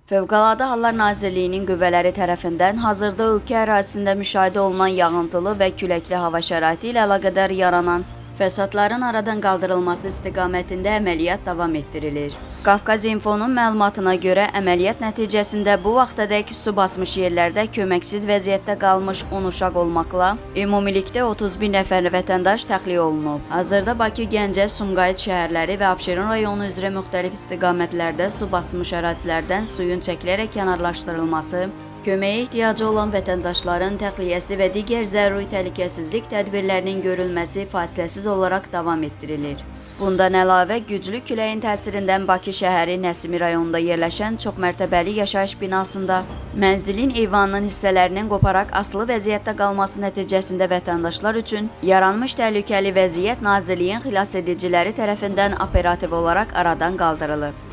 Fövqəladə Hallar Nazirliyinin qüvvələri tərəfindən hazırda ölkə ərazisində müşahidə olunan yağıntılı və küləkli hava şəraiti ilə əlaqədar yaranan fəsadların aradan qaldırılması istiqamətində əməliyyat davam etdirilir. Qafqaz İnfonun məlumatına görə əməliyyat nəticəsində bu vaxtadək su basmış yerlərdə köməksiz vəziyyətdə qalmış 10 uşaq olmaqla ümumilikdə 31 nəfər vətəndaş təxliyə olunub. Hazırda Bakı, Gəncə, Sumqayıt şəhərləri və Abşeron rayonu üzrə müxtəlif istiqamətlərdə su basmış ərazilərdən suyun çəkilərək kənarlaşdırılması, köməyə ehtiyacı olan vətəndaşların təxliyəsi və digər zəruri təhlükəsizlik tədbirlərinin görülməsi fasiləsiz olaraq davam etdirilir. Bundan əlavə, güclü küləyin təsirindən Bakı şəhəri Nəsimi rayonunda yerləşən çoxmərtəbəli yaşayış binasında mənzilin eyvanının hissələrinin qoparaq asılı vəziyyətdə qalması nəticəsində vətəndaşlar üçün yaranmış təhlükəli vəziyyət Nazirliyin xilasediciləri tərəfindən operativ olaraq aradan qaldırılıb.